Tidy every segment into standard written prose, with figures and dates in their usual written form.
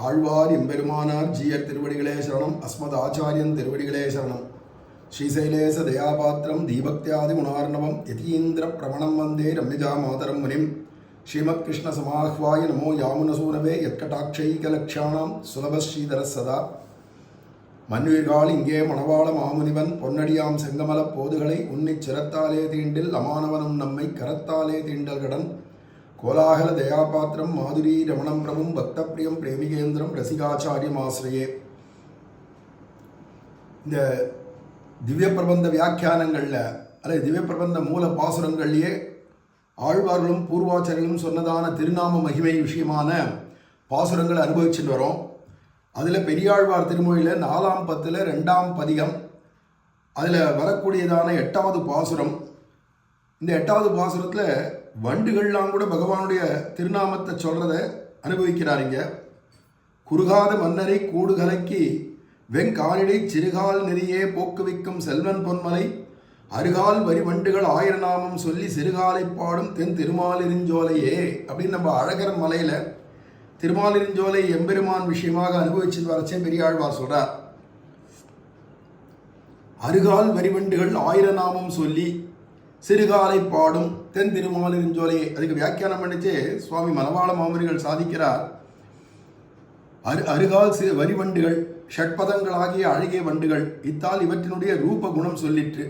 ஆழ்வார் எம்பெருமானார் ஜீயர் திருவடிகளே சரணம். அஸ்மத் ஆச்சாரியன் திருவடிகளே சரணம். ஸ்ரீசைலேச தயாபாத்திரம் தீபக்தியாதி குணார்ணவம் யதீந்திர பிரமணம் வந்தே ரம்யஜா மாதரம் முனிம். ஸ்ரீமத் கிருஷ்ண சமாஹ்வாய நமோ யாமுனசூனவே யற்கடாட்சைகலக்ஷாணாம் சுலபஸ்ரீதர சதா. மன்வீர்கால் இங்கே மணவாள மாமுனிவன் பொன்னடியாம் செங்கமல போதுகளை உன்னிச் சிரத்தாலே தீண்டில் அமானவனும் நம்மை கரத்தாலே தீண்டல் கடன். கோலாகல தயாபாத்திரம் மாதுரி ரமணம் பிரபும் பக்தப்பிரியம் பிரேமிகேந்திரம் ரசிகாச்சாரியம் ஆசிரியே. இந்த திவ்ய பிரபந்த வியாக்கியானங்களில் அல்லது திவ்ய பிரபந்த மூல பாசுரங்கள்லேயே ஆழ்வார்களும் பூர்வாச்சாரியர்களும் சொன்னதான திருநாம மகிமை விஷயமான பாசுரங்களை அனுபவிச்சுட்டு வரோம். அதில் பெரியாழ்வார் திருமொழியில் 4ஆம் பத்தில் 2ஆம் பதிகம், அதில் வரக்கூடியதான 8வது பாசுரம். இந்த 8வது பாசுரத்தில் வண்டுகள்லாம் கூட பகவானுடைய திருநாமத்தை சொல்கிறத அனுபவிக்கிறாருங்க. குறுகாத மன்னரை கூடுகலைக்கு வெங்காலிடை சிறுகால் நெறியே போக்குவிக்கும் செல்வன் பொன்மலை அருகால் வரி வண்டுகள் 1000 நாமம் சொல்லி சிறுகாலை பாடும் தென் திருமாலிருஞ்சோலையே அப்படின்னு நம்ம அழகர் மலையில் திருமாலிருஞ்சோலை எம்பெருமான் விஷயமாக அனுபவிச்சு வரச்சே பெரியாழ்வார் சொல்றார். அருகால் வரிவண்டுகள் 1000 நாமம் சொல்லி சிறுகாலை பாடும் தென் திருமாலிருஞ்சோலையே. அதுக்கு வியாக்கியானம் பண்ணிச்சு சுவாமி மணவாள மாமுனிகள் சாதிக்கிறார். அருகால் வரிவண்டுகள் ஷட்பதங்களாகிய அழகிய வண்டுகள் இத்தால் இவற்றினுடைய ரூப குணம் சொல்லிற்று.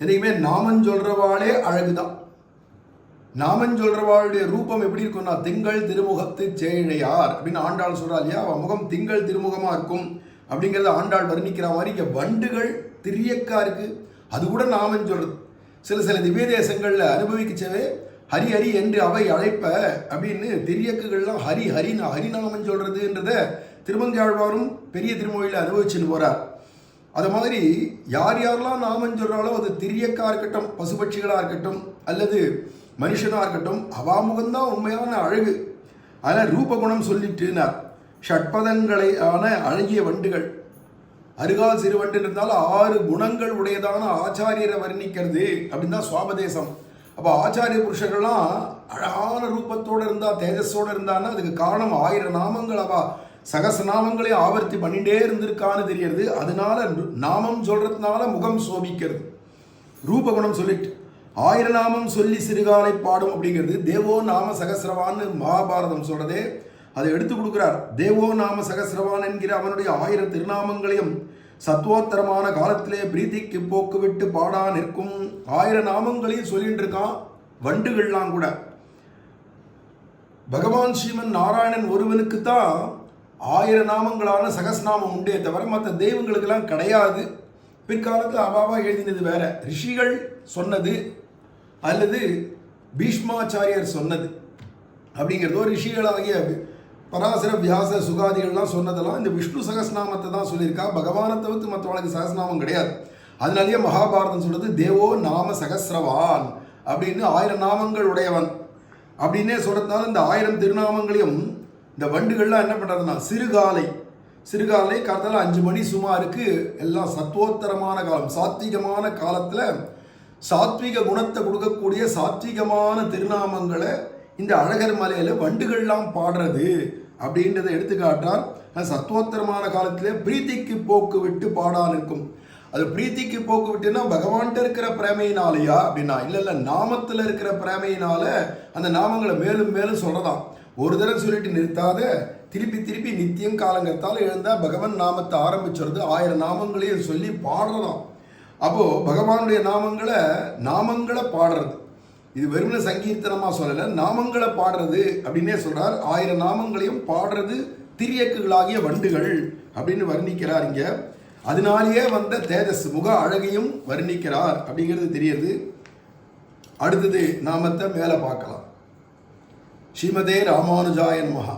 எதையுமே நாமன் சொல்றவாளே அழகுதான். நாமன் சொல்றவாளுடைய ரூபம் எப்படி இருக்கும்னா திங்கள் திருமுகத்து சேழையார் அப்படின்னு ஆண்டாள் சொல்றா இல்லையா. அவன் முகம் திங்கள் திருமுகமா இருக்கும் அப்படிங்கிறத ஆண்டாள் வர்ணிக்கிற மாதிரி இங்க வண்டுகள் திரியக்கா இருக்கு. அது கூட நாமன் சொல்றது. சில திவ்ய தேசங்கள்ல அனுபவிக்கச்சவே ஹரி ஹரி என்று அவை அழைப்ப அப்படின்னு திரியக்குகள்லாம் ஹரி ஹரிநாமன் சொல்றதுன்றத திருமங்கையாழ்வாரும் பெரிய திருமொழியில் அனுபவிச்சுன்னு போறார். அது மாதிரி யாரெல்லாம் நாமன் சொல்றாலோ அது திரியக்கா இருக்கட்டும், பசுபட்சிகளா இருக்கட்டும் அல்லது மனுஷனா இருக்கட்டும், அவாமுகம்தான் உண்மையான அழகு. அதனால் ரூபகுணம் சொல்லிட்டுனார். ஷட்பதங்களை ஆன அழகிய வண்டுகள் அருகால் சிறு வண்டு இருந்தாலும் 6 குணங்கள் உடையதான ஆச்சாரியரை வர்ணிக்கிறது அப்படின்னு தான் சுவாபதேசம். அப்போ ஆச்சாரிய புருஷர்கள்லாம் அழகான ரூபத்தோடு இருந்தா தேஜஸோடு இருந்தான்னா அதுக்கு காரணம் 1000 நாமங்கள் அவா சகசநாமங்களையும் ஆவர்த்தி பண்ணிட்டே இருந்திருக்கான்னு தெரியறது. அதனால நாமம் சொல்றதுனால முகம் சோபிக்கிறது. ரூபகுணம் சொல்லிட்டு 1000 நாமம் சொல்லி சிறுகாலை பாடும் அப்படிங்கிறது தேவோ நாம சகசிரவான்னு மகாபாரதம் சொல்றதே அதை எடுத்து கொடுக்கிறார். தேவோ நாம சகசிரவான் என்கிற அவனுடைய 1000 திருநாமங்களையும் சத்வோத்தரமான காலத்திலே பிரீத்திக்கு போக்கு விட்டு பாடா நிற்கும் 1000 நாமங்களையும் சொல்லிட்டு இருக்கான் வண்டுகள்லாம் கூட. பகவான் ஸ்ரீமன் நாராயணன் ஒருவனுக்கு தான் 1000 நாமங்களான சகஸ்நாமம் உண்டே தவிர மற்ற தெய்வங்களுக்கெல்லாம் கிடையாது. பிற்காலத்தில் அவாவா எழுதினது வேற, ரிஷிகள் சொன்னது அல்லது பீஷ்மாச்சாரியர் சொன்னது அப்படிங்கிறதோ ரிஷிகளாகிய பராசர வியாச சுகாதிகள்லாம் சொன்னதெல்லாம் இந்த விஷ்ணு சகஸ்நாமத்தை தான் சொல்லியிருக்கா. பகவானை தவிர்த்து மற்றவனுக்கு சகஸ்நாமம் கிடையாது. அதனாலேயே மகாபாரதம் சொல்றது தேவோ நாம சகசிரவான் அப்படின்னு 1000 நாமங்கள் உடையவன் அப்படின்னே சொல்றதுனால இந்த 1000 திருநாமங்களையும் இந்த வண்டுகள்லாம் என்ன பண்றதுன்னா சிறுகாலை காலத்தில் 5 மணி சுமாருக்கு எல்லாம் சத்வோத்தரமான காலம், சாத்விகமான காலத்தில் சாத்விக குணத்தை கொடுக்கக்கூடிய சாத்விகமான திருநாமங்களை இந்த அழகர் மலையில வண்டுகள்லாம் பாடுறது அப்படின்றத எடுத்துக்காட்டார். சத்வோத்தரமான காலத்திலே பிரீத்திக்கு போக்கு விட்டு பாடா நிற்கும். அது பிரீத்திக்கு போக்கு விட்டுன்னா பகவான்கிட்ட இருக்கிற பிரேமையினாலையா அப்படின்னா இல்லை நாமத்தில் இருக்கிற பிரேமையினால அந்த நாமங்களை மேலும் மேலும் சொல்றதாம். ஒரு தடவை சொல்லிட்டு நிறுத்தாத திருப்பி நித்தியம் காலங்கத்தால் எழுந்தா பகவான் நாமத்தை ஆரம்பிச்சுறது 1000 நாமங்களையும் சொல்லி பாடுறதாம். அப்போ பகவானுடைய நாமங்களை பாடுறது இது வெறுமன சங்கீர்த்தனமாக சொல்லலை, நாமங்களை பாடுறது அப்படின்னே சொல்றார். 1000 நாமங்களையும் பாடுறது திரியக்குகளாகிய வண்டுகள் அப்படின்னு வர்ணிக்கிறார் இங்க. அதனாலேயே வந்த தேஜஸ் முக அழகையும் வர்ணிக்கிறார் அப்படிங்கிறது தெரியுது. அடுத்தது நாமத்தை மேலே பார்க்கலாம். ஸ்ரீமதே ராமானுஜாய நமஹ.